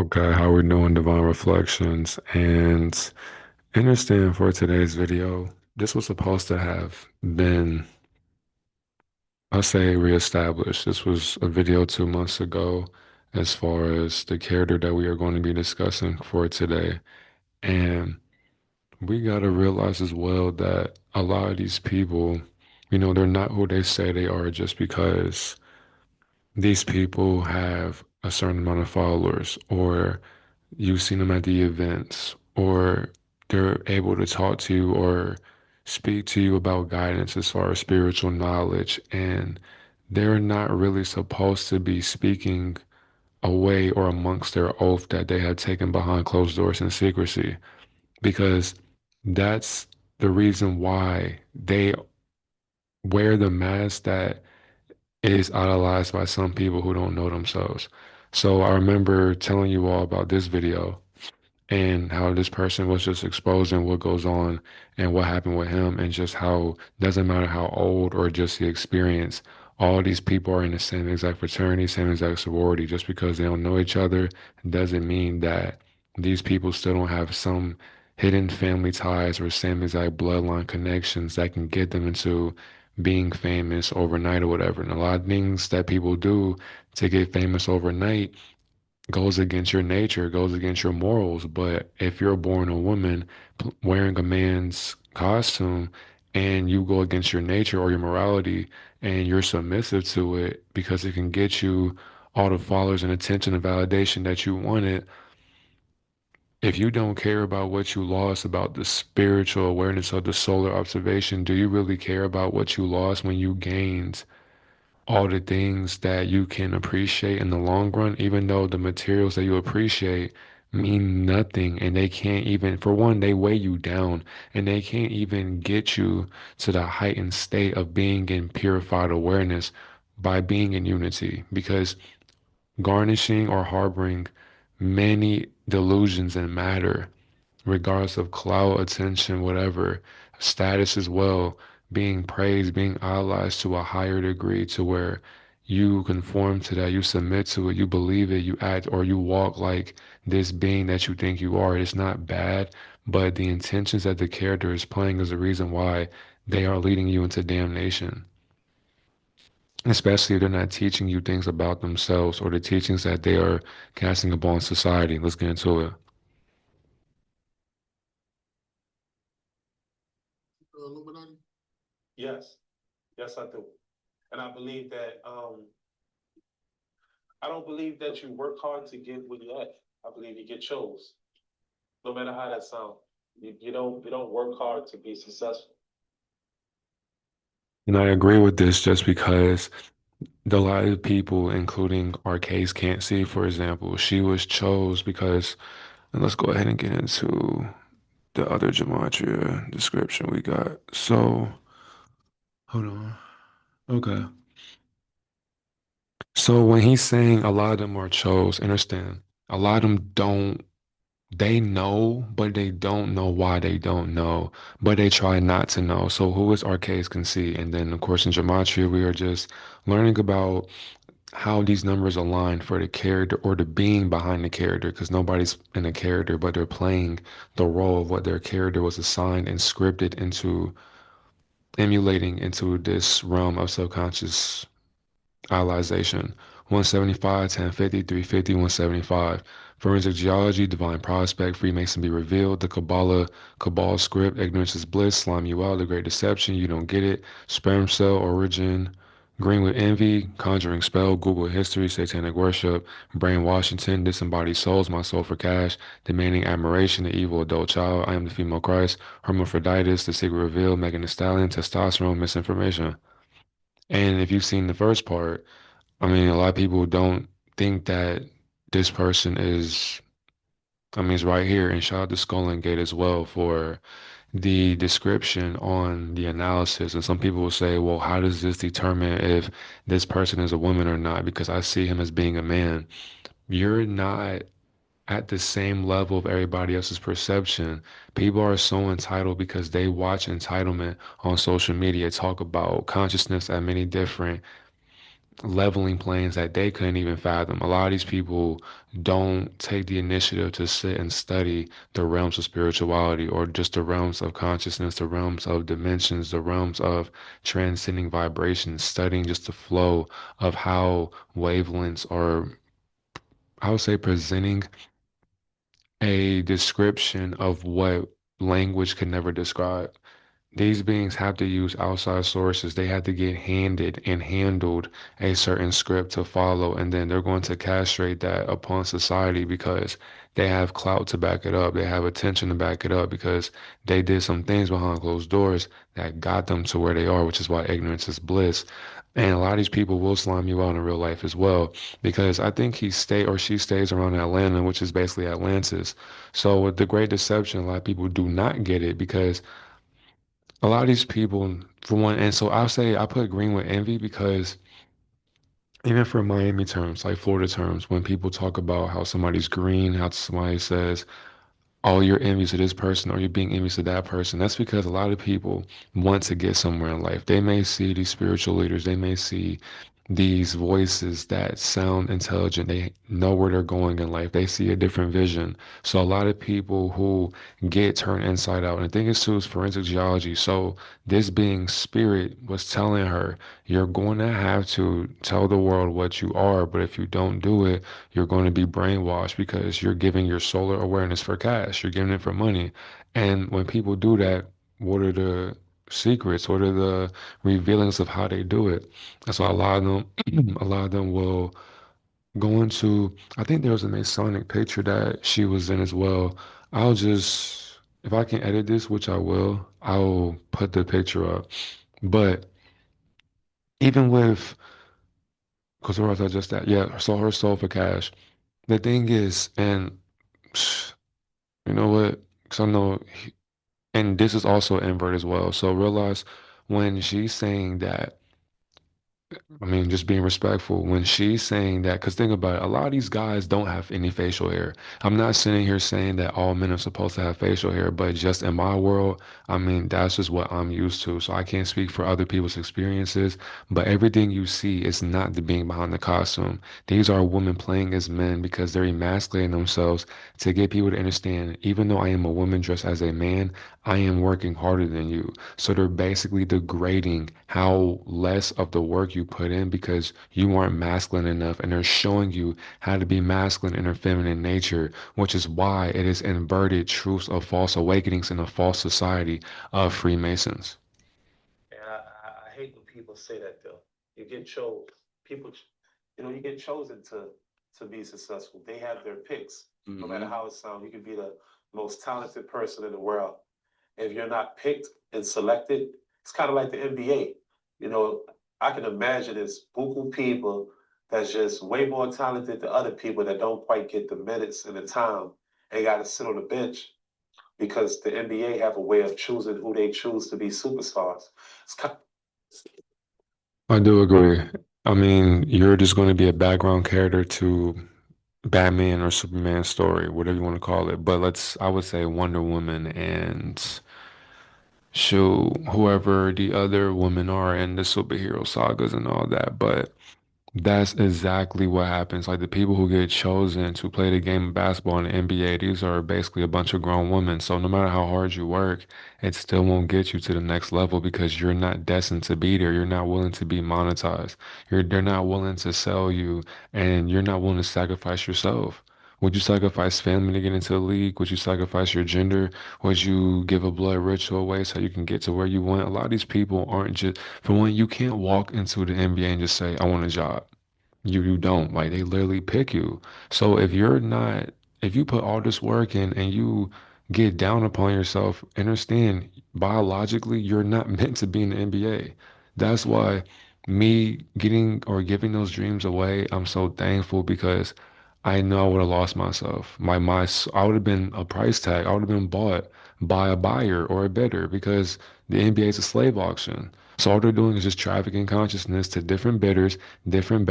Okay, how we doing, Divine Reflections? And understand for today's video, this was supposed to have been, I'll say, reestablished. This was a video 2 months ago as far as the character that we are going to be discussing for today. And we got to realize as well that a lot of these people, they're not who they say they are just because these people have a certain amount of followers, or you've seen them at the events, or they're able to talk to you or speak to you about guidance as far as spiritual knowledge. And they're not really supposed to be speaking away or amongst their oath that they have taken behind closed doors in secrecy, because that's the reason why they wear the mask that is idolized by some people who don't know themselves. So I remember telling you all about this video and how this person was just exposing what goes on and what happened with him, and just how doesn't matter how old or just the experience, all these people are in the same exact fraternity, same exact sorority. Just because they don't know each other doesn't mean that these people still don't have some hidden family ties or same exact bloodline connections that can get them into being famous overnight or whatever. And a lot of things that people do to get famous overnight goes against your nature, goes against your morals. But if you're born a woman wearing a man's costume and you go against your nature or your morality and you're submissive to it because it can get you all the followers and attention and validation that you wanted, if you don't care about what you lost, about the spiritual awareness of the solar observation, do you really care about what you lost when you gained all the things that you can appreciate in the long run, even though the materials that you appreciate mean nothing, and they can't even, for one, they weigh you down, and they can't even get you to the heightened state of being in purified awareness by being in unity, because garnishing or harboring many delusions and matter, regardless of clout, attention, whatever, status as well, being praised, being idolized to a higher degree to where you conform to that, you submit to it, you believe it, you act or you walk like this being that you think you are. It's not bad, but the intentions that the character is playing is the reason why they are leading you into damnation. Especially if they're not teaching you things about themselves or the teachings that they are casting upon society. Let's get into it. Illuminati? Yes, yes, I do. And I believe that I don't believe that you work hard to get what you have. I believe you get chose, no matter how that sounds. You don't work hard to be successful. And I agree with this just because a lot of people, including Arcazecantsee, for example, she was chose because, and let's go ahead and get into the other gematria description we got. So, hold on. Okay. So when he's saying a lot of them are chose, understand, a lot of them don't, they know, but they don't know why they don't know, but they try not to know. So who is Arcazecantsee? And then, of course, in gematria, we are just learning about how these numbers align for the character or the being behind the character, because nobody's in a character, but they're playing the role of what their character was assigned and scripted into, emulating into this realm of subconscious idolization. 175, 1050, 350, 175. Forensic geology, divine prospect, Freemason be revealed, the Kabbalah, Cabal script, ignorance is bliss, slime you out, the great deception, you don't get it, sperm cell origin, green with envy, conjuring spell, Google history, satanic worship, brain Washington, disembodied souls, my soul for cash, demanding admiration, the evil adult child, I am the female Christ, hermaphroditus, the secret revealed, Megan Thee Stallion, testosterone, misinformation. And if you've seen the first part, I mean, a lot of people don't think that this person is, I mean, it's right here. And shout out to Skull and Gate as well for the description on the analysis. And some people will say, well, how does this determine if this person is a woman or not? Because I see him as being a man. You're not at the same level of everybody else's perception. People are so entitled because they watch entitlement on social media talk about consciousness at many different leveling planes that they couldn't even fathom. A lot of these people don't take the initiative to sit and study the realms of spirituality or just the realms of consciousness, the realms of dimensions, the realms of transcending vibrations, studying just the flow of how wavelengths are, I would say, presenting a description of what language can never describe. These beings have to use outside sources. They have to get handed and handled a certain script to follow, and then they're going to castrate that upon society because they have clout to back it up. They have attention to back it up because they did some things behind closed doors that got them to where they are, which is why ignorance is bliss. And a lot of these people will slime you out in real life as well, because I think he stay or she stays around Atlanta, which is basically Atlantis. So with the Great Deception, a lot of people do not get it because a lot of these people, for one, and so I'll say I put green with envy because even for Miami terms, like Florida terms, when people talk about how somebody's green, how somebody says, oh, you're envious of this person or you're being envious of that person. That's because a lot of people want to get somewhere in life. They may see these spiritual leaders, they may see these voices that sound intelligent. They know where they're going in life. They see a different vision. So a lot of people who get turned inside out, and I think it's through forensic geology. So this being spirit was telling her, you're going to have to tell the world what you are, but if you don't do it, you're going to be brainwashed because you're giving your solar awareness for cash. You're giving it for money. And when people do that, what are the secrets? What are the revealings of how they do it? And so a lot of them, a lot of them will go into, I think there was a Masonic picture that she was in as well. I'll just, if I can edit this, which I will, I'll put the picture up. But even with, because where was I just at? Yeah, so her soul for cash. The thing is, and you know what? Because I know, and this is also invert as well. So realize when she's saying that, I mean, just being respectful when she's saying that, because think about it, a lot of these guys don't have any facial hair. I'm not sitting here saying that all men are supposed to have facial hair, but just in my world, I mean, that's just what I'm used to. So I can't speak for other people's experiences, but everything you see is not the being behind the costume. These are women playing as men because they're emasculating themselves to get people to understand, even though I am a woman dressed as a man, I am working harder than you. So they're basically degrading how less of the work you put in because you aren't masculine enough, and they're showing you how to be masculine in their feminine nature, which is why it is inverted truths of false awakenings in a false society of Freemasons. And I hate when people say that though. You get chose. People, you get chosen to be successful. They have their picks. No matter how it sounds, you can be the most talented person in the world. If you're not picked and selected, it's kind of like the NBA. You know, I can imagine it's buku people that's just way more talented than other people that don't quite get the minutes and the time. They got to sit on the bench because the NBA have a way of choosing who they choose to be superstars. It's kind I do agree. I mean, you're just going to be a background character to Batman or Superman's story, whatever you want to call it. But I would say Wonder Woman and shoot, whoever the other women are in the superhero sagas and all that. But that's exactly what happens. Like the people who get chosen to play the game of basketball in the NBA, these are basically a bunch of grown women. So no matter how hard you work, it still won't get you to the next level because you're not destined to be there. You're not willing to be monetized. They're not willing to sell you, and you're not willing to sacrifice yourself. Would you sacrifice family to get into the league? Would you sacrifice your gender? Would you give a blood ritual away so you can get to where you want? A lot of these people aren't just, for one, you can't walk into the NBA and just say, I want a job. You don't. Like they literally pick you. So if you're not, if you put all this work in and you get down upon yourself, understand biologically you're not meant to be in the NBA. That's why me getting or giving those dreams away, I'm so thankful because I know I would have lost myself. I would have been a price tag. I would have been bought by a buyer or a bidder because the NBA is a slave auction. So all they're doing is just trafficking consciousness to different betters, different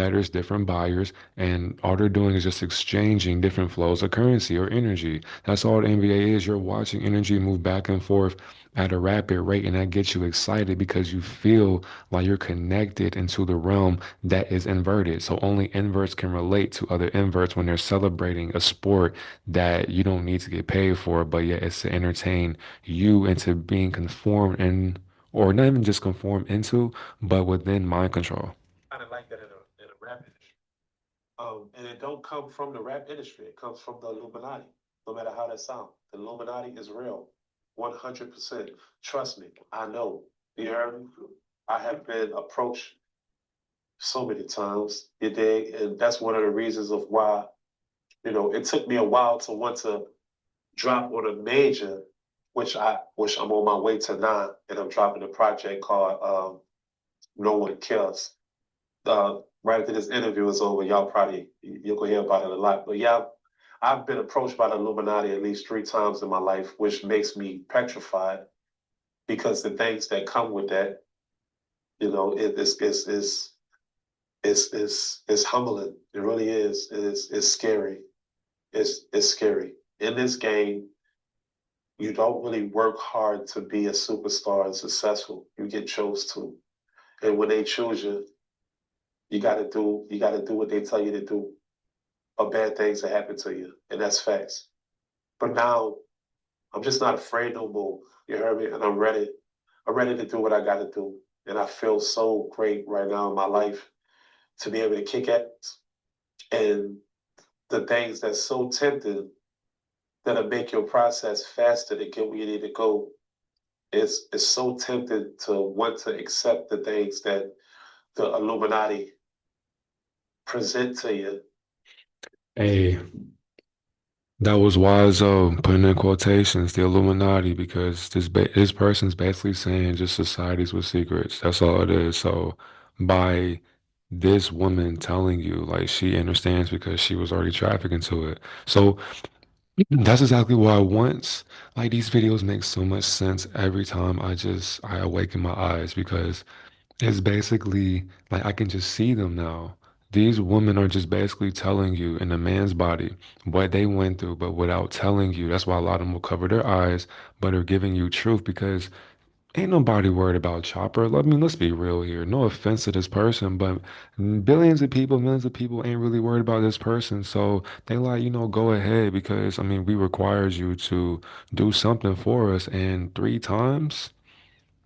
buyers, and all they're doing is just exchanging different flows of currency or energy. That's all the NBA is. You're watching energy move back and forth at a rapid rate, and that gets you excited because you feel like you're connected into the realm that is inverted. So only inverts can relate to other inverts when they're celebrating a sport that you don't need to get paid for, but yet it's to entertain you into being conformed and or not even just conform into, but within mind control. Kind of like that in a rap industry. And it don't come from the rap industry. It comes from the Illuminati. No matter how that sounds, the Illuminati is real, 100%. Trust me, I know. You heard me? I have been approached so many times. You dig? And that's one of the reasons of why it took me a while to want to drop on a major, which I'm on my way to now, and I'm dropping a project called No One Cares. Right after this interview is over, you'll go hear about it a lot. But yeah, I've been approached by the Illuminati at least 3 times in my life, which makes me petrified because the things that come with that, it's humbling. It really is. It's scary. It's scary. In this game, you don't really work hard to be a superstar and successful. You get chose to. And when they choose you, you gotta do what they tell you to do. Or bad things that happen to you. And that's facts. But now I'm just not afraid no more. You heard me? And I'm ready. I'm ready to do what I gotta do. And I feel so great right now in my life to be able to kick at and the things that's so tempting that'll make your process faster to get where you need to go. It's so tempting to want to accept the things that the Illuminati present to you. Hey, that was wise, putting in quotations, the Illuminati, because this person's basically saying just societies with secrets. That's all it is. So by this woman telling you, like she understands because she was already trafficked into it. So that's exactly why once, like these videos make so much sense every time I awaken my eyes because it's basically like I can just see them now. These women are just basically telling you in a man's body what they went through, but without telling you. That's why a lot of them will cover their eyes, but are giving you truth because ain't nobody worried about Chopper. I mean, let's be real here. No offense to this person, but billions of people, millions of people ain't really worried about this person. So they like, go ahead because I mean, we requires you to do something for us. And 3 times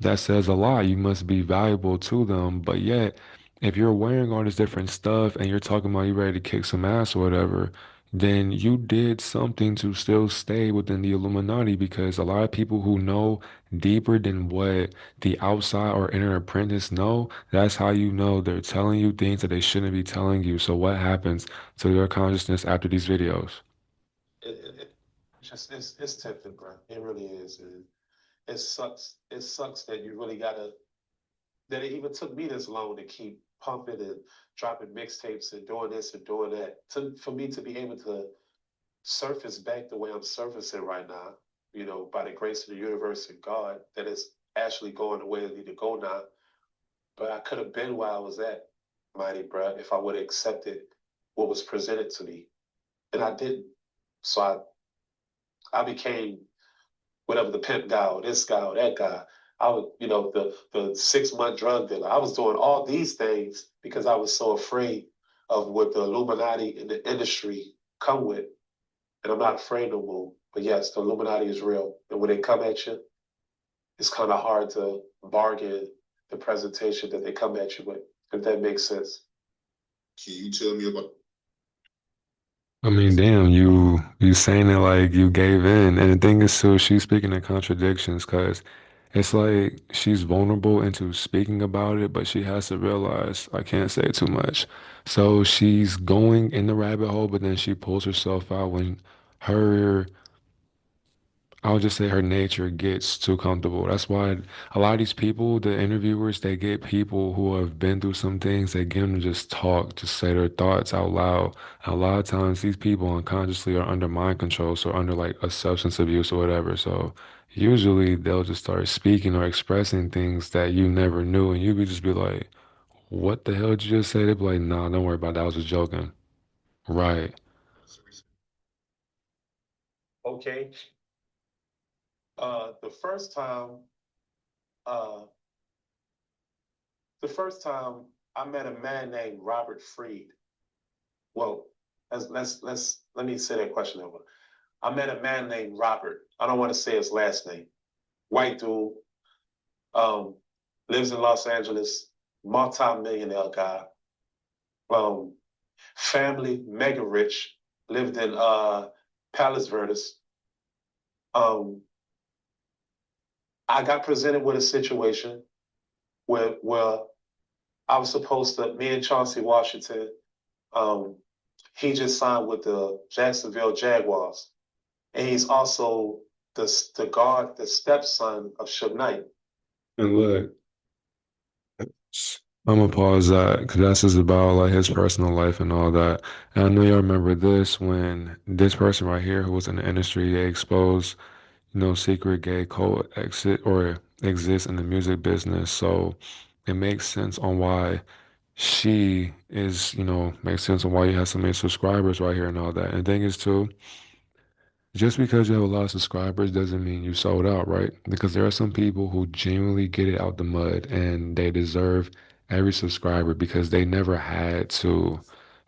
that says a lot. You must be valuable to them. But yet, if you're wearing all this different stuff and you're talking about you ready to kick some ass or whatever, then you did something to still stay within the Illuminati because a lot of people who know deeper than what the outside or inner apprentice know, that's how you know they're telling you things that they shouldn't be telling you. So what happens to your consciousness after these videos? It's tempting, bro. It really is. And it sucks. It sucks that you really gotta that it even took me this long to keep pumping and dropping mixtapes and doing this and doing that. For me to be able to surface back the way I'm surfacing right now, by the grace of the universe and God, that is actually going the way I need to go now. But I could have been where I was at, mighty bruh, if I would have accepted what was presented to me. And I didn't. So I became whatever the pimp guy or this guy or that guy. I was, the 6 month drug dealer. I was doing all these things because I was so afraid of what the Illuminati and the industry come with. And I'm not afraid no more. But yes, the Illuminati is real. And when they come at you, it's kind of hard to bargain the presentation that they come at you with, if that makes sense. Can you tell me about I mean, damn, you saying it like you gave in, and the thing is too, she's speaking in contradictions because it's like she's vulnerable into speaking about it, but she has to realize I can't say too much. So she's going in the rabbit hole, but then she pulls herself out when her I would just say her nature gets too comfortable. That's why a lot of these people, the interviewers, they get people who have been through some things. They get them to just talk, just say their thoughts out loud. A lot of times, these people unconsciously are under mind control, so under like a substance abuse or whatever. So usually they'll just start speaking or expressing things that you never knew, and you would just be like, "What the hell did you just say?" They'd be like, "Nah, don't worry about that. I was just joking." Right. Okay. Uh, the first time, uh, the first time I met a man named Robert Freed. Well, let me say that question over. I met a man named Robert. I don't want to say his last name. White dude, um, lives in Los Angeles, multi-millionaire guy. Um, family mega rich, lived in Palos Verdes. Um, I got presented with a situation where I was supposed to, me and Chauncey Washington, um, he just signed with the Jacksonville Jaguars. And he's also the stepson of Suge Knight. And look, I'm gonna pause that because that's just about like his personal life and all that. And I know y'all remember this when this person right here who was in the industry, they exposed, secret gay code exit or exists in the music business. So it makes sense on why she is, makes sense on why you have so many subscribers right here and all that. And the thing is too, just because you have a lot of subscribers doesn't mean you sold out, right? Because there are some people who genuinely get it out the mud and they deserve every subscriber because they never had to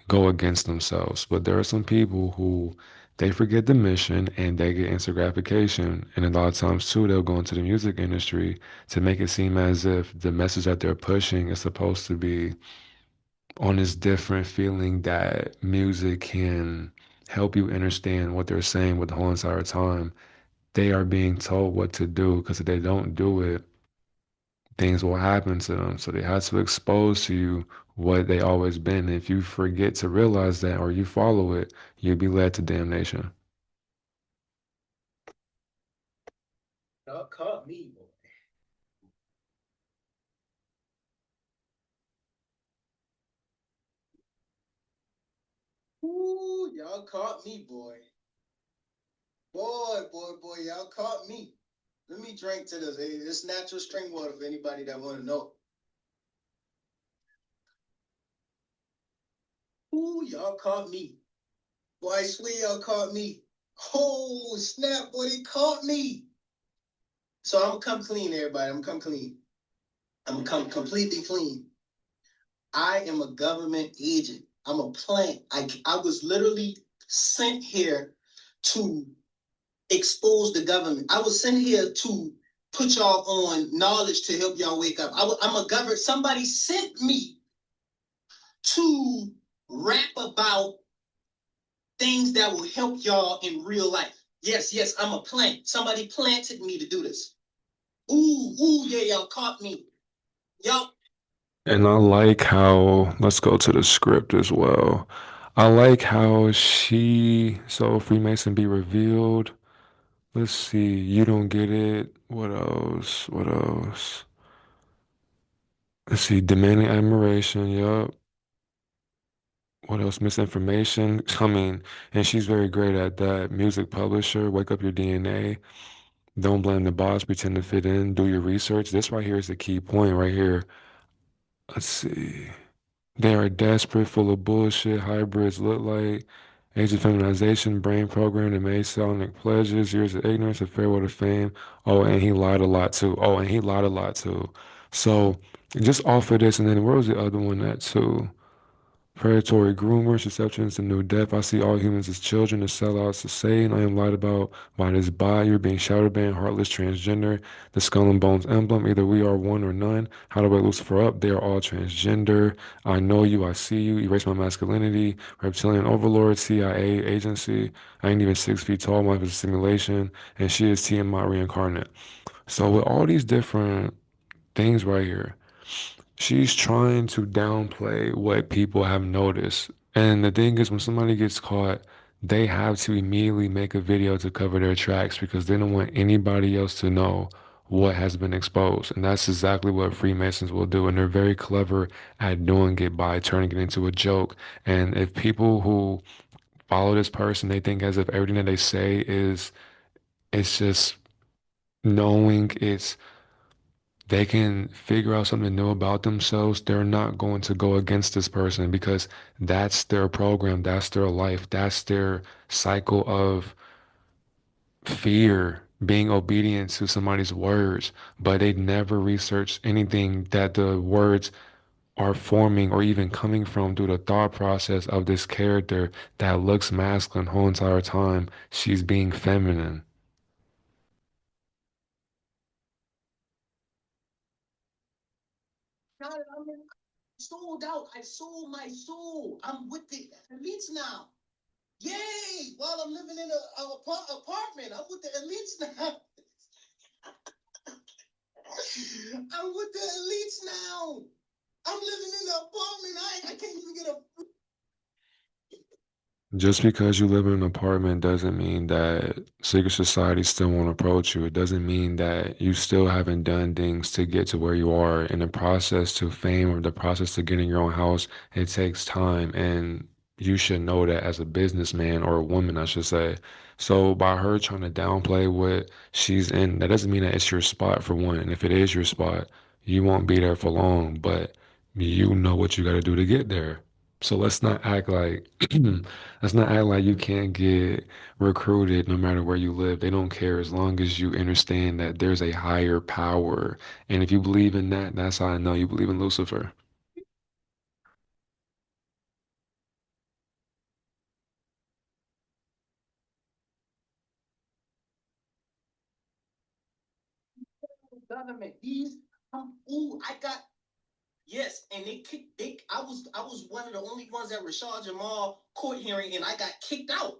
go against themselves. But there are some people who they forget the mission and they get instant gratification. And a lot of times too, they'll go into the music industry to make it seem as if the message that they're pushing is supposed to be on this different feeling that music can help you understand what they're saying with the whole entire time. They are being told what to do because if they don't do it, things will happen to them. So they have to expose to you what they always been. If you forget to realize that or you follow it, you'll be led to damnation. Y'all caught me, boy. Ooh, y'all caught me, boy. Boy, y'all caught me. Let me drink to this. Hey, it's natural spring water for anybody that want to know. Ooh, y'all caught me. Boy, I swear y'all caught me. Oh, snap, boy, they caught me. So I'm gonna come clean, everybody. I'm gonna come clean. I'm gonna come completely clean. I am a government agent. I'm a plant. I was literally sent here to expose the government. I was sent here to put y'all on knowledge to help y'all wake up. I'm a government. Somebody sent me to rap about things that will help y'all in real life. Yes, I'm a plant. Somebody planted me to do this. Ooh, yeah, y'all caught me. Y'all. And I like how, let's go to the script as well. I like how so Freemason be revealed. Let's see, you don't get it. What else? What else? Let's see, demanding admiration. Yup. What else? Misinformation. I mean, and she's very great at that. Music publisher, wake up your DNA. Don't blame the boss, pretend to fit in. Do your research. This right here is the key point right here. Let's see. They are desperate, full of bullshit. Hybrids look like age of feminization, brain program that made sonic pleasures, years of ignorance, a farewell to fame. Oh, and he lied a lot too. Oh, and he lied a lot too. So just off of this, and then where was the other one at too? Predatory groomers, deceptions, and new death. I see all humans as children, as sellouts, as Satan. I am lied about by this body. You're being shadow banned, heartless, transgender. The skull and bones emblem. Either we are one or none. How to wake Lucifer up? They are all transgender. I know you. I see you. Erase my masculinity. Reptilian overlord. CIA agency. I ain't even 6 feet tall. My life is a simulation. And she is Tiamat reincarnate. So with all these different things right here. She's trying to downplay what people have noticed. And the thing is, when somebody gets caught, they have to immediately make a video to cover their tracks because they don't want anybody else to know what has been exposed. And that's exactly what Freemasons will do. And they're very clever at doing it by turning it into a joke. And if people who follow this person, they think as if everything that they say is, it's just knowing it's, they can figure out something new about themselves, they're not going to go against this person because that's their program, that's their life, that's their cycle of fear, being obedient to somebody's words, but they never research anything that the words are forming or even coming from through the thought process of this character that looks masculine the whole entire time. She's being feminine. Sold out. I sold my soul. I'm with the elites now. Yay! While I'm living in a apartment, I'm with the elites now. I'm with the elites now. I'm living in an apartment. I can't even get a. Just because you live in an apartment doesn't mean that secret society still won't approach you. It doesn't mean that you still haven't done things to get to where you are. In the process to fame or the process to getting your own house, it takes time. And you should know that as a businessman or a woman, I should say. So by her trying to downplay what she's in, that doesn't mean that it's your spot for one. And if it is your spot, you won't be there for long, but you know what you got to do to get there. So let's not act like let's not act like you can't get recruited no matter where you live. They don't care as long as you understand that there's a higher power. And if you believe in that, that's how I know you believe in Lucifer. Government. These. Ooh, I got. Yes, and they kicked. I was one of the only ones at Rashad Jamal court hearing, and I got kicked out.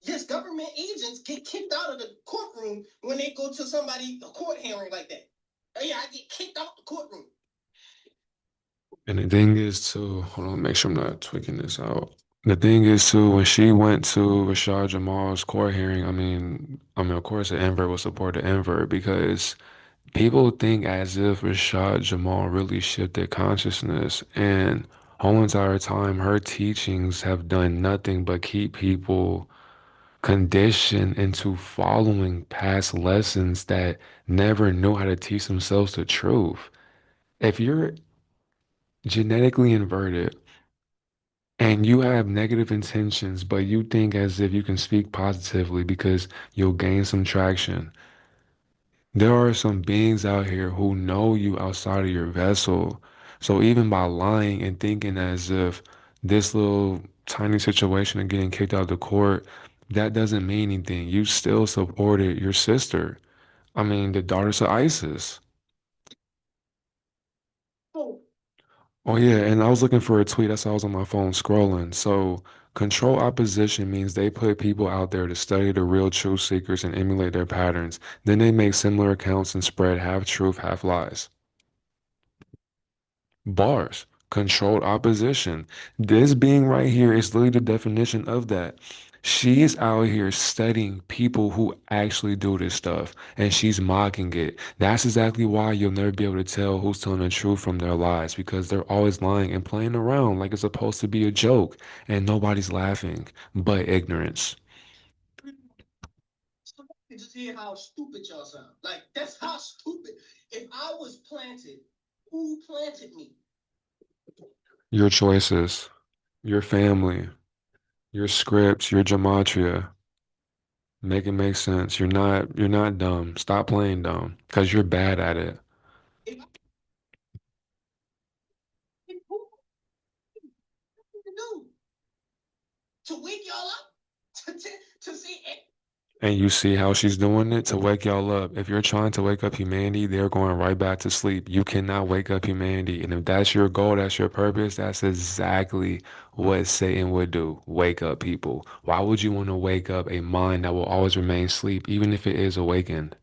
Yes, government agents get kicked out of the courtroom when they go to a court hearing like that. Oh, yeah, I get kicked out the courtroom. And the thing is too, hold on, make sure I'm not tweaking this out. The thing is too, when she went to Rashad Jamal's court hearing, I mean, of course, the invert will support the invert because people think as if Rashad Jamal really shifted consciousness, and whole entire time her teachings have done nothing but keep people conditioned into following past lessons that never knew how to teach themselves the truth. If you're genetically inverted and you have negative intentions, but you think as if you can speak positively because you'll gain some traction, there are some beings out here who know you outside of your vessel. So even by lying and thinking as if this little tiny situation of getting kicked out of the court, that doesn't mean anything. You still supported your sister. I mean, the daughters of ISIS. Oh, Oh yeah, and I was looking for a tweet. That's why I was on my phone scrolling. So control opposition means they put people out there to study the real truth seekers and emulate their patterns. Then they make similar accounts and spread half truth, half lies. Bars, controlled opposition. This being right here is literally the definition of that. She is out here studying people who actually do this stuff and she's mocking it. That's exactly why you'll never be able to tell who's telling the truth from their lies because they're always lying and playing around like it's supposed to be a joke and nobody's laughing but ignorance. so you just hear how stupid y'all sound. Like, that's how stupid. If I was planted, who planted me? Your choices, your family, your scripts, your gematria. Make it make sense. You're not dumb. Stop playing dumb because you're bad at it. If I who to do? To wake y'all up? To say, And you see how she's doing it to wake y'all up. If you're trying to wake up humanity, they're going right back to sleep. You cannot wake up humanity. And if that's your goal, that's your purpose, that's exactly what Satan would do. Wake up people. Why would you want to wake up a mind that will always remain asleep, even if it is awakened?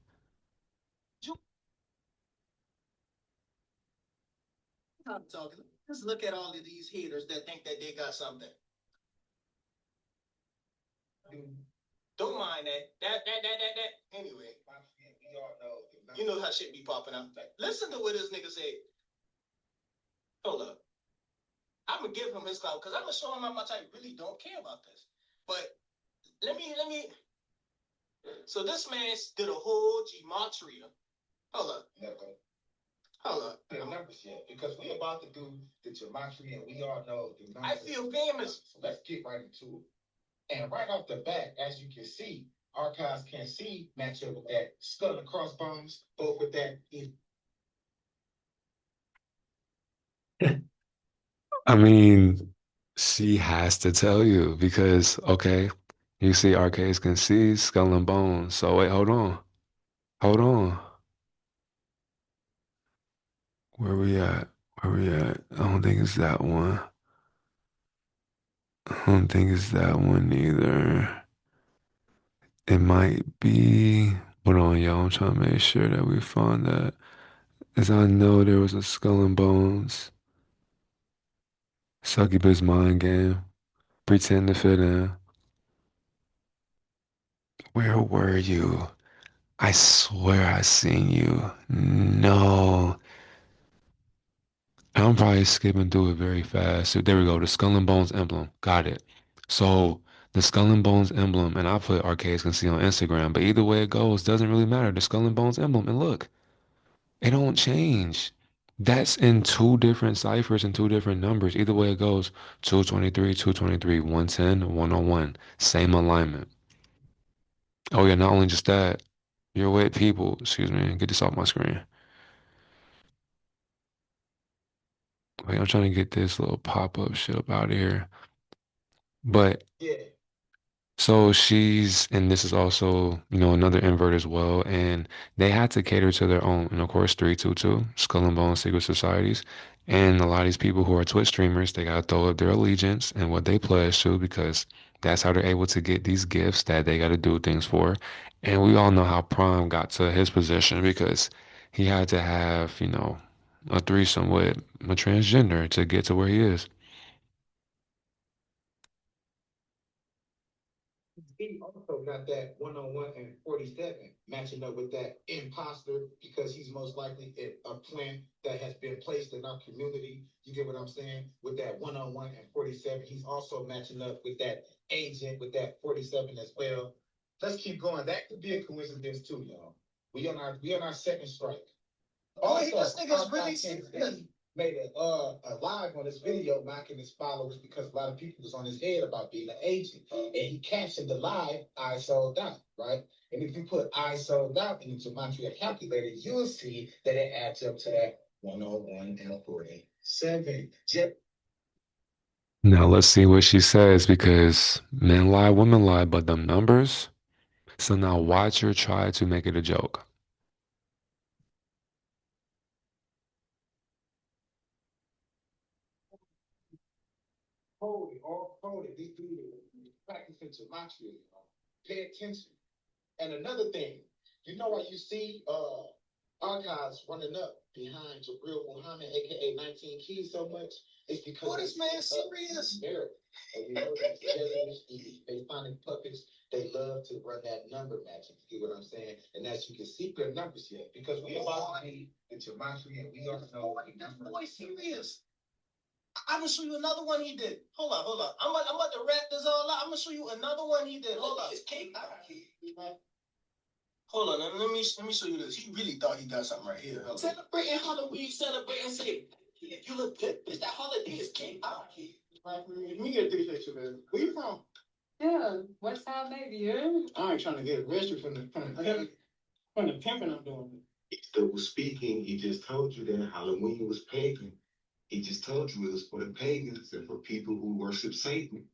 I'm talking. Just look at all of these haters that think that they got something. Don't mind that. That. Anyway, we all know. You know how shit be popping up. Like, listen to what this nigga said. Hold up. I'm gonna give him his clout because I'm gonna show him how much I really don't care about this. But let me. So this man did a whole gematria. Hold up. Yeah, hold up. The numbers yet because we about to do the gematria and we all know the numbers. I feel famous. So let's get right into it. And right off the bat, as you can see, Arcazecantsee match up with that skull and crossbones, both with that. I mean, she has to tell you because, okay, you see arcades can see skull and bones. So wait, hold on. Hold on. Where we at? Where we at? I don't think it's that one. I don't think it's that one either. It might be. Hold on, y'all. I'm trying to make sure that we find that. As I know there was a skull and bones. Succubus mind game. Pretend to fit in. Where were you? I swear I seen you. No. I'm probably skipping through it very fast. So there we go. The Skull and Bones emblem. Got it. So the Skull and Bones emblem, and I put Arcades can see on Instagram, but either way it goes, doesn't really matter. The Skull and Bones emblem, and look, it don't change. That's in two different ciphers and two different numbers. Either way it goes, 223, 223, 110, 101. Same alignment. Oh yeah, not only just that, you're with people. Excuse me, get this off my screen. Wait, I'm trying to get this little pop-up shit up out of here. But Yeah. so she's, and this is also, another invert as well. And they had to cater to their own. And of course, 322, Skull and Bones Secret Societies. And a lot of these people who are Twitch streamers, they got to throw up their allegiance and what they pledge to because that's how they're able to get these gifts that they got to do things for. And we all know how Prime got to his position because he had to have, a threesome with a transgender to get to where he is. He also got that 101 and 47 matching up with that imposter because he's most likely a plant that has been placed in our community. You get what I'm saying? With that 101 and 47, he's also matching up with that agent with that 47 as well. Let's keep going. That could be a coincidence too, y'all. We on our second strike. Also, this nigga's really serious. Made a live on this video mocking his followers because a lot of people was on his head about being an agent. And he captioned the live, I sold out, right? And if you put I sold out in the gematria calculator, you'll see that it adds up to that 101 and 47. Now let's see what she says because men lie, women lie, but them numbers. So now watch her try to make it a joke. All coded. These people practicing gematria. Pay attention. And another thing, you know why you see archives running up behind Jabril Muhammad, aka 19 Keys, so much? It's because what is man serious? And you know that they finding puppets, they love to run that number matching. You get what I'm saying? And as you can see their numbers yet, because we about to be the gematria and we already know the number. Boy, serious. I'm gonna show you another one he did. Hold up. I'm about to wrap this all up. I'm gonna show you another one he did. Hold up. It's cake. Hold on, let me show you this. He really thought he got something right here. Celebrating Halloween, celebrating say, if you look good, bitch, that holiday is cake. Let me get this picture, man. Where you from? Yeah, West Side baby, yeah. I ain't trying to get arrested from the pimping I'm doing. Double speaking, he just told you that Halloween was pagan. He just told you it was for the pagans and for people who worship Satan.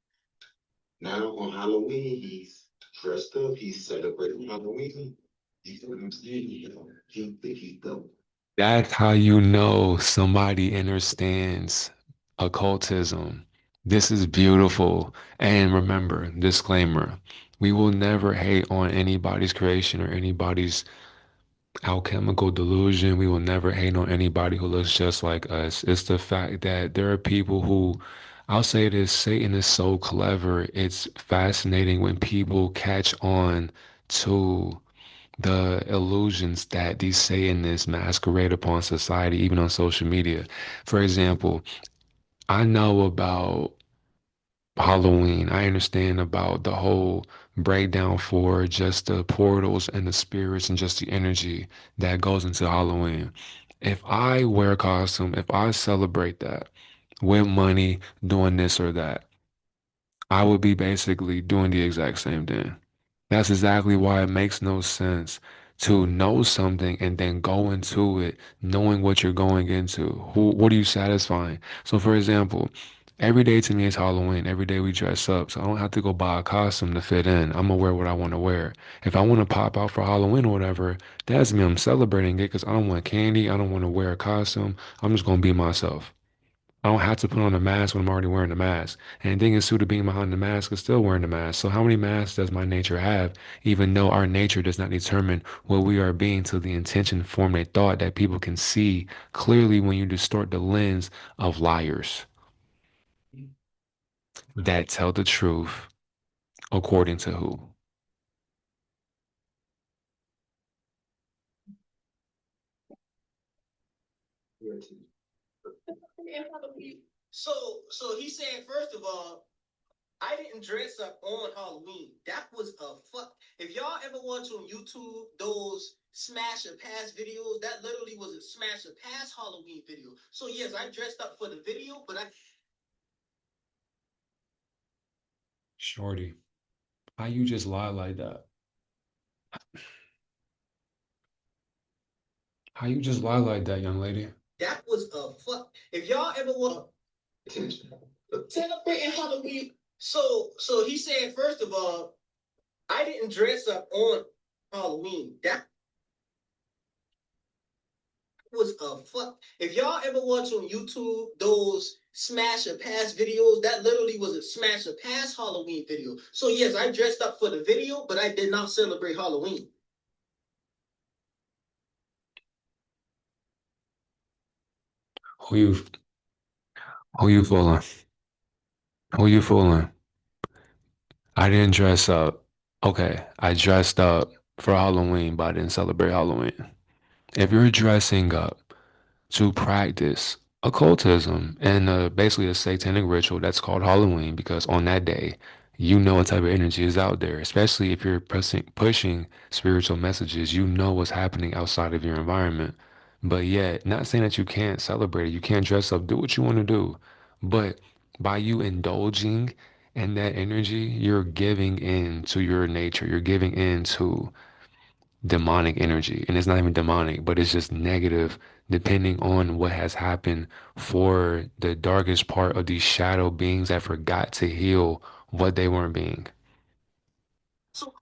Now on Halloween, he's dressed up. He's celebrating Halloween. You know what I'm saying? He think he's dope. That's how you know somebody understands occultism. This is beautiful. And remember, disclaimer, we will never hate on anybody's creation or anybody's alchemical delusion. We will never hate on anybody who looks just like us. It's the fact that there are people who I'll say this, Satan is so clever. It's fascinating when people catch on to the illusions that these Satanists masquerade upon society, even on social media. For example, I know about Halloween. I understand about the whole breakdown for just the portals and the spirits and just the energy that goes into Halloween. If I wear a costume, if I celebrate that with money, doing this or that, I would be basically doing the exact same thing. That's exactly why it makes no sense to know something and then go into it knowing what you're going into. What are you satisfying? So, for example, every day to me is Halloween. Every day we dress up. So I don't have to go buy a costume to fit in. I'm gonna wear what I want to wear. If I want to pop out for Halloween or whatever, that's me. I'm celebrating it because I don't want candy. I don't want to wear a costume. I'm just gonna be myself. I don't have to put on a mask when I'm already wearing the mask. And the thing is, too, to being behind the mask is still wearing the mask. So how many masks does my nature have, even though our nature does not determine what we are being till the intention form a thought that people can see clearly when you distort the lens of liars that tell the truth according to who? So he said, first of all, I didn't dress up on Halloween. That was a fuck. If y'all ever watch on YouTube those smash or pass videos, that literally was a smash or pass Halloween video. So yes, I dressed up for the video, but I Shorty, how you just lie like that? How you just lie like that, young lady? that was a fuck. If y'all ever want celebrating Halloween, so he said, first of all, I didn't dress up on Halloween. That was a fuck. If y'all ever watch on YouTube those smash or pass videos, that literally was a smash or pass Halloween video. So yes, I dressed up for the video, but I did not celebrate Halloween. Who you who you fooling? Who you fooling? I didn't dress up. Okay, I dressed up for Halloween, but I didn't celebrate Halloween. If you're dressing up to practice occultism and basically a satanic ritual that's called Halloween, because on that day, you know what type of energy is out there, especially if you're pushing spiritual messages, you know what's happening outside of your environment. But yet, not saying that you can't celebrate it, you can't dress up, do what you want to do. But by you indulging in that energy, you're giving in to your nature, you're giving in to demonic energy. And it's not even demonic, but it's just negative depending on what has happened for the darkest part of these shadow beings that forgot to heal what they weren't being. So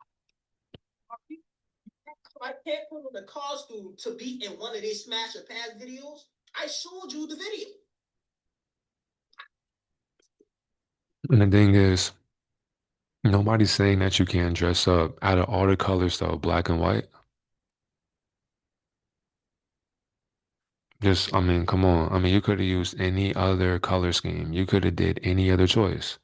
I can't put on a costume to be in one of these smash or pass videos. I showed you the video. And the thing is, nobody's saying that you can't dress up out of all the colors though, black and white. Just, I mean, come on. I mean, you could have used any other color scheme. You could have did any other choice.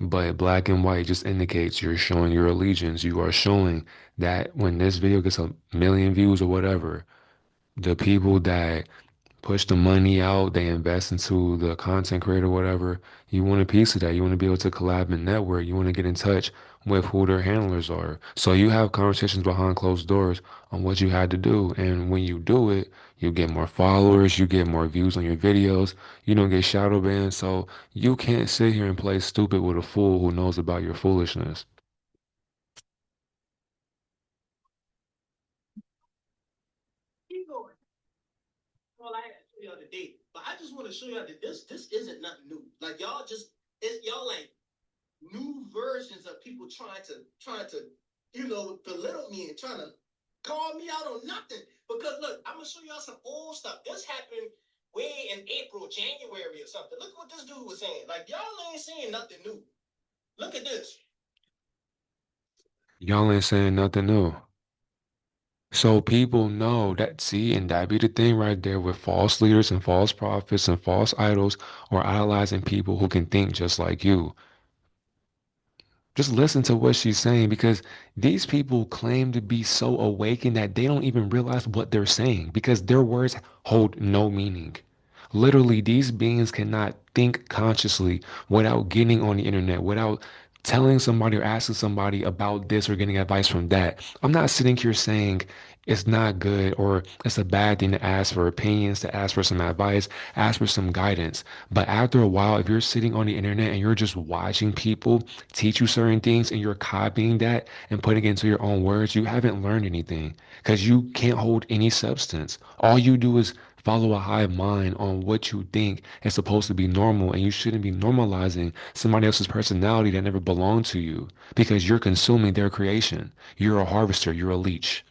But black and white just indicates you're showing your allegiance. You are showing that when this video gets a million views or whatever, the people that push the money out, they invest into the content creator, whatever, you want a piece of that. You want to be able to collab and network. You want to get in touch with who their handlers are. So you have conversations behind closed doors on what you had to do. And when you do it, you get more followers, you get more views on your videos, you don't get shadow banned. So you can't sit here and play stupid with a fool who knows about your foolishness. Keep going. All I had to show y'all today, but I just want to show y'all that this isn't nothing new. Like y'all just it's y'all like new versions of people trying to belittle me and trying to call me out on nothing. Because look, I'm gonna show y'all some old stuff. This happened way in April, January or something. Look what this dude was saying. Like y'all ain't saying nothing new. Look at this. Y'all ain't saying nothing new. So people know that, see, and that be the thing right there with false leaders and false prophets and false idols or idolizing people who can think just like you. Just listen to what she's saying because these people claim to be so awakened that they don't even realize what they're saying because their words hold no meaning. Literally, these beings cannot think consciously without getting on the internet, without telling somebody or asking somebody about this or getting advice from that. I'm not sitting here saying it's not good or it's a bad thing to ask for opinions, to ask for some advice, ask for some guidance. But after a while, if you're sitting on the internet and you're just watching people teach you certain things and you're copying that and putting it into your own words, you haven't learned anything because you can't hold any substance. All you do is follow a hive mind on what you think is supposed to be normal, and you shouldn't be normalizing somebody else's personality that never belonged to you because you're consuming their creation. You're a harvester, you're a leech.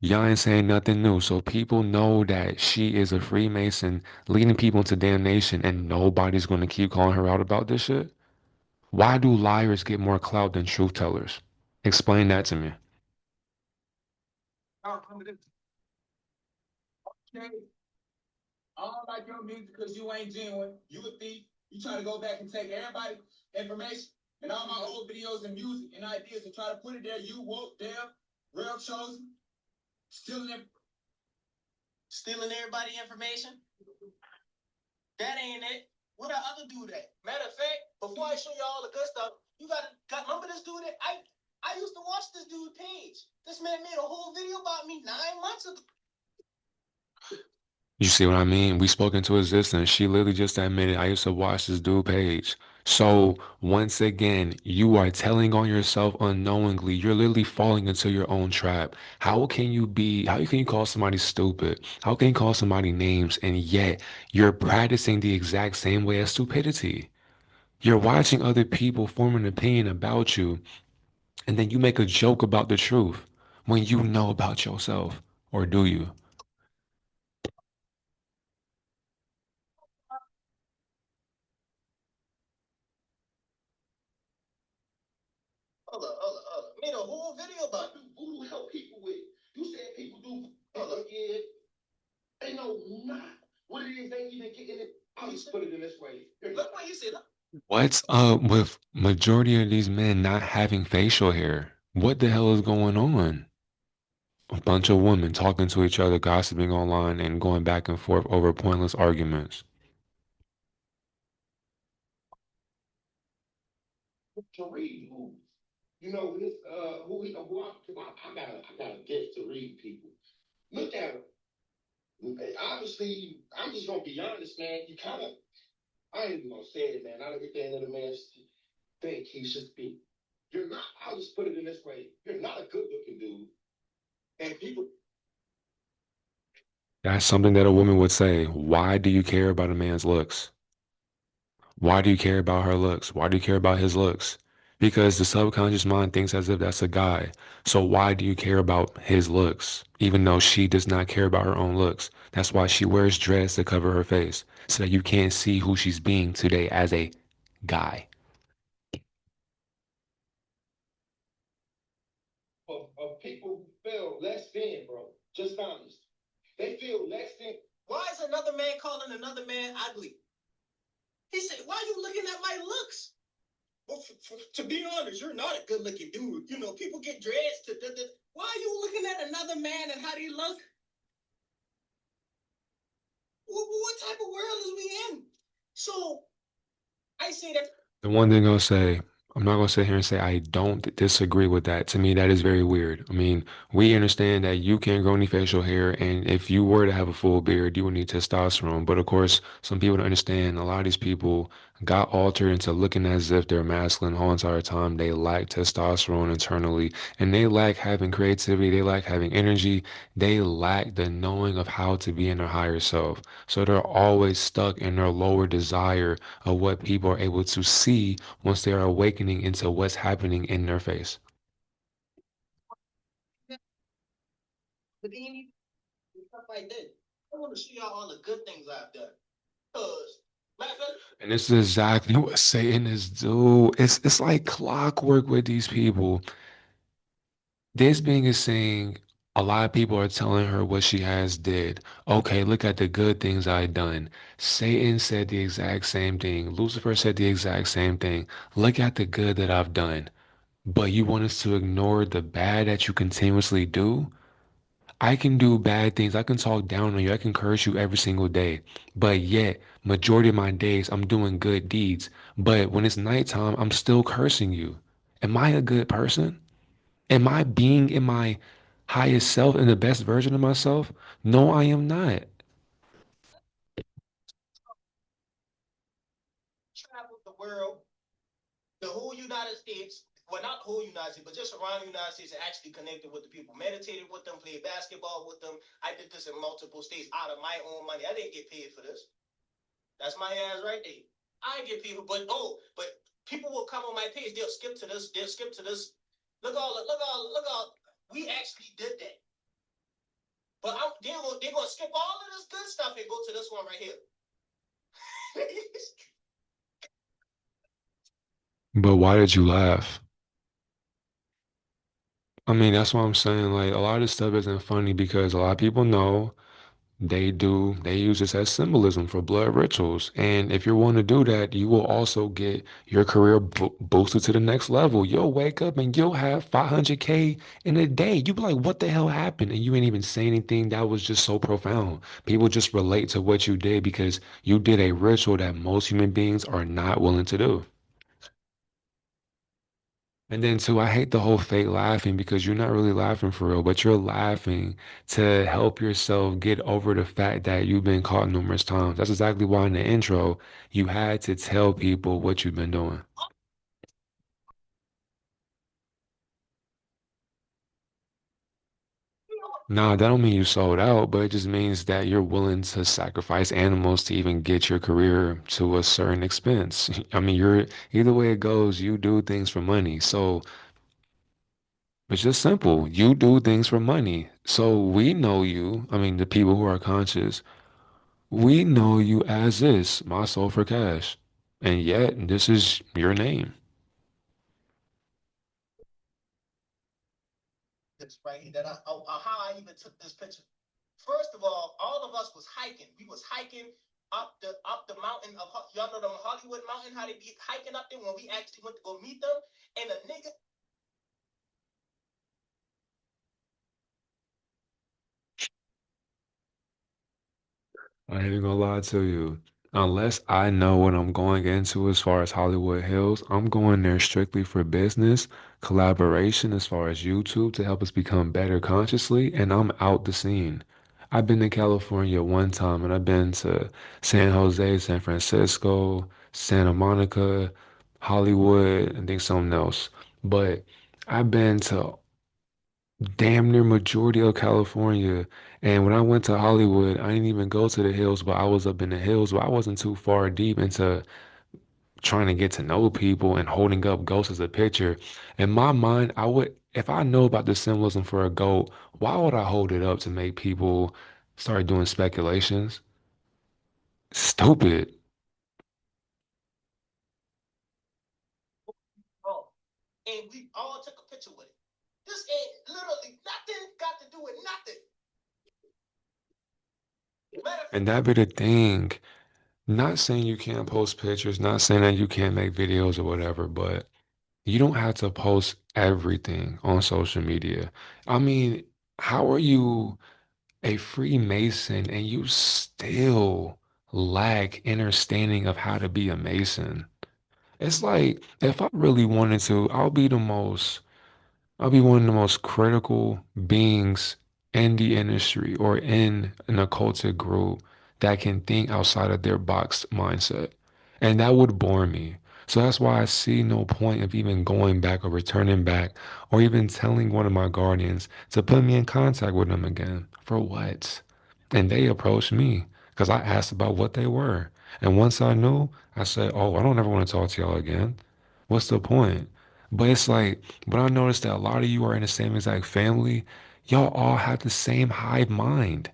Y'all ain't saying nothing new, so people know that she is a Freemason leading people into damnation, and nobody's going to keep calling her out about this shit. Why do liars get more clout than truth tellers? Explain that to me. I don't like your music because you ain't genuine. You a thief. You try to go back and take everybody information and all my old videos and music and ideas and try to put it there. You woke there, real chosen, stealing stealing everybody information. That ain't it. What the other dude at? Matter of fact, before I show you all the good stuff, you got remember this dude that I used to watch this dude page. This man made a whole video about me 9 months ago. You see what I mean? We spoke into existence. She literally just admitted, I used to watch this dude page. So once again, you are telling on yourself unknowingly. You're literally falling into your own trap. How can you call somebody stupid? How can you call somebody names and yet you're practicing the exact same way as stupidity? You're watching other people form an opinion about you, and then you make a joke about the truth when you know about yourself. Or do you? Hold up. Made a whole video about you. Who help people with? You said people do. Yeah. They know not what it is they even get in it. I'll just put it in this way. Look what you said. What's up with majority of these men not having facial hair? What the hell is going on? A bunch of women talking to each other, gossiping online, and going back and forth over pointless arguments. To read who, this I got a gift to read people. Look at him. Obviously, I'm just gonna be honest, man. You kind of, I ain't even gonna say it, man. Not everything that a man think he should be. You're not. I'll just put it in this way. You're not a good looking dude, and people. That's something that a woman would say. Why do you care about a man's looks? Why do you care about her looks? Why do you care about his looks? Because the subconscious mind thinks as if that's a guy. So why do you care about his looks? Even though she does not care about her own looks. That's why she wears dress to cover her face. So that you can't see who she's being today as a guy. Of people who feel less than, bro. Just honest. They feel less than. Why is another man calling another man ugly? He said, "Why are you looking at my looks?" Well, to be honest, you're not a good-looking dude. People get dreads. Why are you looking at another man and how they look? What type of world is we in? So I say that. The one thing I'll say, I'm not gonna sit here and say I don't disagree with that. To me, that is very weird. I mean, we understand that you can't grow any facial hair, and if you were to have a full beard, you would need testosterone. But of course, some people don't understand. A lot of these people got altered into looking as if they're masculine the whole entire time. They lack testosterone internally, and they lack having creativity. They lack having energy. They lack the knowing of how to be in their higher self. So they're always stuck in their lower desire of what people are able to see once they are awakening into what's happening in their face. Stuff like that. I want to show y'all all the good things I've done. And this is exactly what Satan is do. It's like clockwork with these people. This being is saying a lot of people are telling her what she has did. Okay, look at the good things I done. Satan said the exact same thing. Lucifer said the exact same thing. Look at the good that I've done. But you want us to ignore the bad that you continuously do? I can do bad things. I can talk down on you. I can curse you every single day. But yet, majority of my days, I'm doing good deeds. But when it's nighttime, I'm still cursing you. Am I a good person? Am I being in my highest self and the best version of myself? No, I am not. Traveled the world, the whole United States, well, not whole United States, but just around the United States, and actually connected with the people, meditated with them, played basketball with them. I did this in multiple states out of my own money. I didn't get paid for this. That's my ass right there. I get people, but people will come on my page. They'll skip to this. They'll skip to this. Look all. We actually did that. But they're gonna skip all of this good stuff and go to this one right here. But why did you laugh? I mean, that's what I'm saying. Like, a lot of this stuff isn't funny because a lot of people know they use this as symbolism for blood rituals. And if you're willing to do that, you will also get your career boosted to the next level. You'll wake up and you'll have 500K in a day. You'll be like, what the hell happened? And you ain't even say anything that was just so profound. People just relate to what you did because you did a ritual that most human beings are not willing to do. And then too, I hate the whole fake laughing because you're not really laughing for real, but you're laughing to help yourself get over the fact that you've been caught numerous times. That's exactly why in the intro, you had to tell people what you've been doing. Nah, that don't mean you sold out, but it just means that you're willing to sacrifice animals to even get your career to a certain expense. I mean, you're either way it goes, you do things for money. So it's just simple. You do things for money. So we know you, I mean, the people who are conscious. We know you as this, my soul for cash. And yet, this is your name. This right here, how I even took this picture. First of all of us was hiking. We was hiking up the mountain of y'all know the Hollywood Mountain. How they be hiking up there when we actually went to go meet them, and a nigga. I ain't even gonna lie to you. Unless I know what I'm going into as far as Hollywood Hills, I'm going there strictly for business, collaboration as far as YouTube to help us become better consciously, and I'm out the scene. I've been to California one time and I've been to San Jose, San Francisco, Santa Monica, Hollywood, and think something else. But I've been to damn near majority of California. And when I went to Hollywood, I didn't even go to the hills, but I was up in the hills, but I wasn't too far deep into trying to get to know people and holding up ghosts as a picture. In my mind, I would, if I know about the symbolism for a goat, why would I hold it up to make people start doing speculations? Stupid. Oh, and we all took a picture with it. This ain't literally nothing got to do with nothing. Matter of And fact, that be the thing. Not saying you can't post pictures, not saying that you can't make videos or whatever, but you don't have to post everything on social media. I mean, how are you a Freemason and you still lack understanding of how to be a Mason? It's like if I really wanted to, I'll be one of the most critical beings in the industry or in an occultic group that can think outside of their box mindset. And that would bore me. So that's why I see no point of even going back or returning back or even telling one of my guardians to put me in contact with them again. For what? And they approached me because I asked about what they were. And once I knew, I said, oh, I don't ever want to talk to y'all again. What's the point? But it's like, but I noticed that a lot of you are in the same exact family. Y'all all have the same hive mind.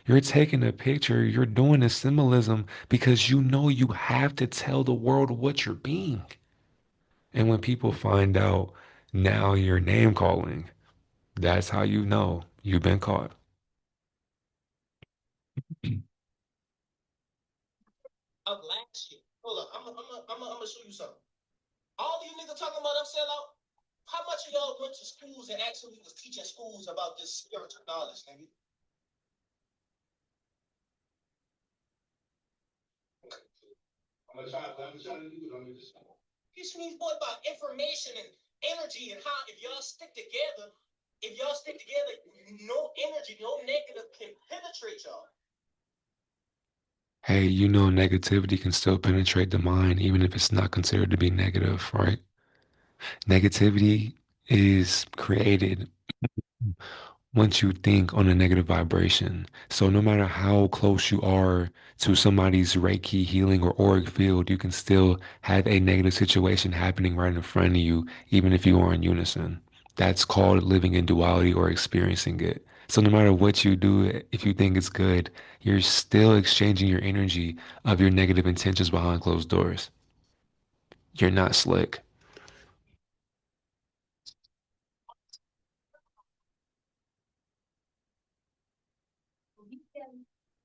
You're taking a picture, you're doing a symbolism because you know you have to tell the world what you're being. And when people find out, now you're name calling. That's how you know you've been caught. Of last year. Hold up, I'm gonna show you something. All these niggas talking about them sell out. How much of y'all went to schools and actually was teaching schools about this spiritual knowledge, nigga? I'm gonna try to do it. I'm gonna just teach me more about information and energy and how if y'all stick together, no energy, no negative can penetrate y'all. Hey, you know negativity can still penetrate the mind even if it's not considered to be negative, right? Negativity is created once you think on a negative vibration. So no matter how close you are to somebody's Reiki healing or auric field, you can still have a negative situation happening right in front of you, even if you are in unison. That's called living in duality or experiencing it. So no matter what you do, if you think it's good, you're still exchanging your energy of your negative intentions behind closed doors. You're not slick.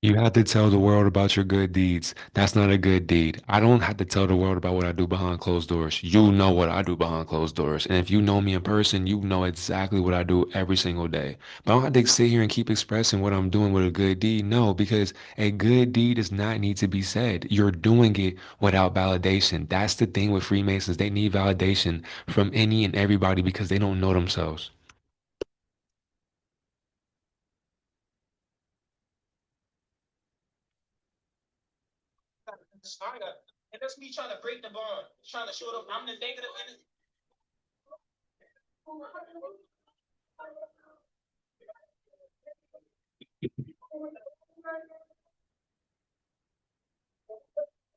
You have to tell the world about your good deeds. That's not a good deed. I don't have to tell the world about what I do behind closed doors. You know what I do behind closed doors. And if you know me in person, you know exactly what I do every single day. But I don't have to sit here and keep expressing what I'm doing with a good deed. No, because a good deed does not need to be said. You're doing it without validation. That's the thing with Freemasons. They need validation from any and everybody because they don't know themselves. And that's me trying to break the bond, trying to show them I'm the negative energy.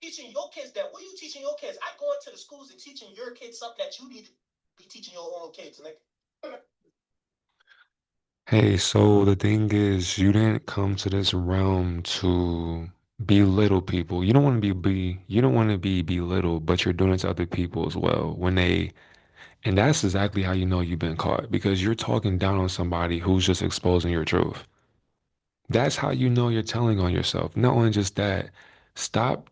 Teaching your kids that. What are you teaching your kids? I go into the schools and teaching your kids something that you need to be teaching your own kids, nigga. Hey, so the thing is, you didn't come to this realm to belittle people. You don't want to you don't want to be belittled, but you're doing it to other people as well. And that's exactly how you know you've been caught because you're talking down on somebody who's just exposing your truth. That's how you know you're telling on yourself. Not only just that, stop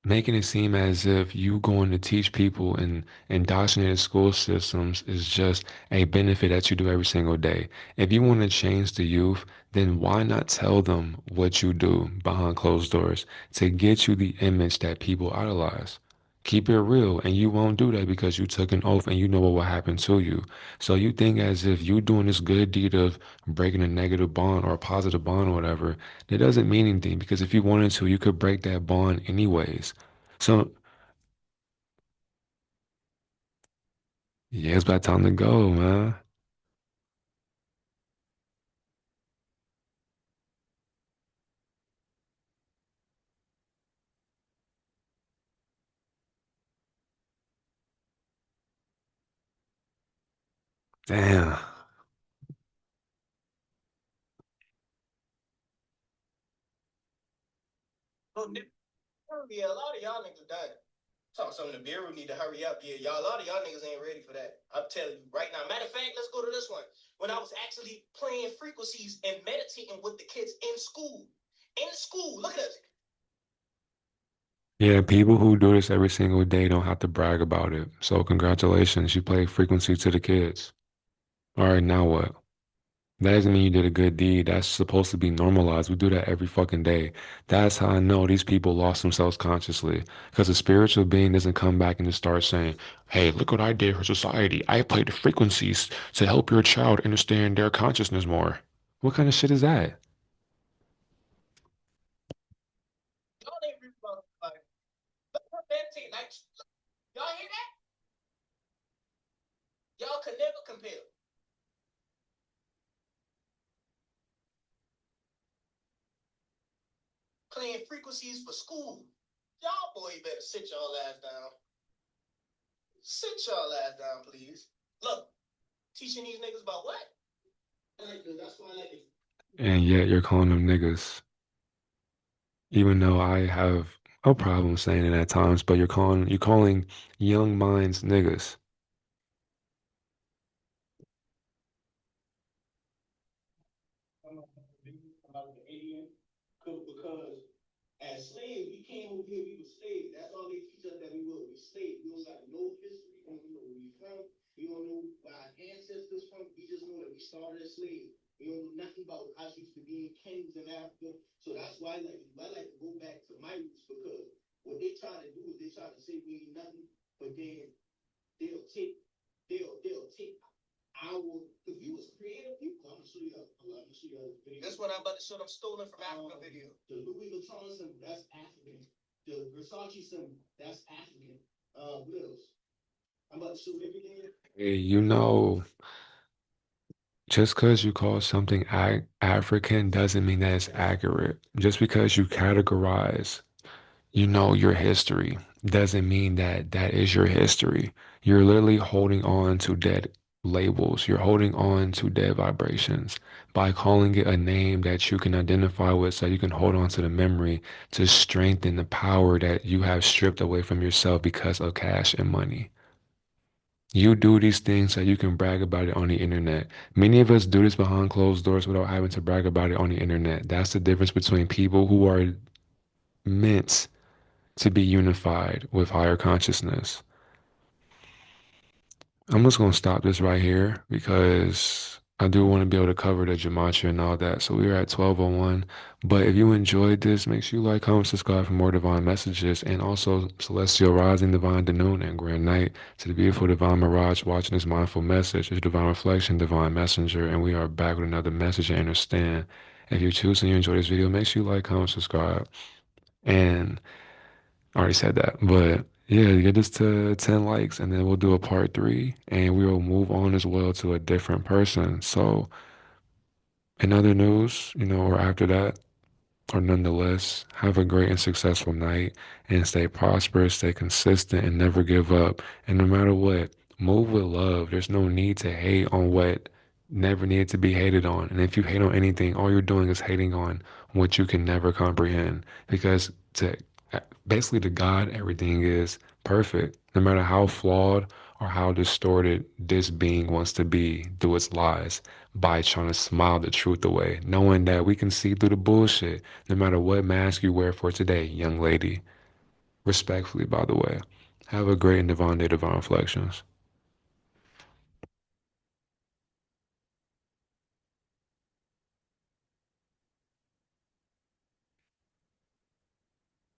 making it seem as if you going to teach people in indoctrinated school systems is just a benefit that you do every single day. If you want to change the youth, then why not tell them what you do behind closed doors to get you the image that people idolize? Keep it real, and you won't do that because you took an oath and you know what will happen to you. So you think as if you doing this good deed of breaking a negative bond or a positive bond or whatever, it doesn't mean anything because if you wanted to, you could break that bond anyways. So yeah, it's about time to go, man. Damn. So, yeah, a lot of y'all niggas done. Talking some of the bureau need to hurry up. Yeah, y'all, a lot of y'all niggas ain't ready for that. I'm telling you right now. Matter of fact, let's go to this one. When I was actually playing frequencies and meditating with the kids in school. In school, look at this. Yeah, people who do this every single day don't have to brag about it. So congratulations, you play frequency to the kids. All right, now what? That doesn't mean you did a good deed. That's supposed to be normalized. We do that every fucking day. That's how I know these people lost themselves consciously. Because a spiritual being doesn't come back and just start saying, hey, look what I did for society. I played the frequencies to help your child understand their consciousness more. What kind of shit is that? Y'all ain't ready about like, let's meditate. Like, y'all hear that? Y'all can never compare. Playing frequencies for school. Y'all boy better sit y'all ass down. Sit y'all ass down, please. Look, teaching these niggas about what? That's why I like it. And yet you're calling them niggas. Even though I have a problem saying it at times, but you're calling young minds niggas. slave. You don't know nothing about us used to being kings in Africa. So that's why I like to go back to my roots because what they try to do is they try to say we ain't nothing, but then they'll take they'll take our because we was creative people. I'm gonna show you. I'm gonna show you a video. That's what I'm about to show them stolen from Africa video. The Louis Vuitton symbol, that's African. The Versace symbol, that's African. What else? I'm about to show everything. Hey, just because you call something African doesn't mean that it's accurate. Just because you categorize, your history doesn't mean that that is your history. You're literally holding on to dead labels. You're holding on to dead vibrations by calling it a name that you can identify with so you can hold on to the memory to strengthen the power that you have stripped away from yourself because of cash and money. You do these things so you can brag about it on the internet. Many of us do this behind closed doors without having to brag about it on the internet. That's the difference between people who are meant to be unified with higher consciousness. I'm just gonna stop this right here because I do want to be able to cover the gematria and all that. So we're at 12:01. But if you enjoyed this, make sure you like, comment, subscribe for more divine messages and also celestial rising, divine noon, and grand night to the beautiful divine mirage watching this mindful message. It's divine reflection, divine messenger, and we are back with another message and understand. If you choose and you enjoy this video, make sure you like, comment, subscribe, and I already said that, but yeah, get us to 10 likes and then we'll do a part three and we will move on as well to a different person. So, in other news, or after that, or nonetheless, have a great and successful night and stay prosperous, stay consistent, and never give up. And no matter what, move with love. There's no need to hate on what never needed to be hated on. And if you hate on anything, all you're doing is hating on what you can never comprehend. Because basically to God, everything is perfect, no matter how flawed or how distorted this being wants to be through its lies by trying to smile the truth away, knowing that we can see through the bullshit no matter what mask you wear for today, young lady. Respectfully, by the way. Have a great and divine day, divine reflections.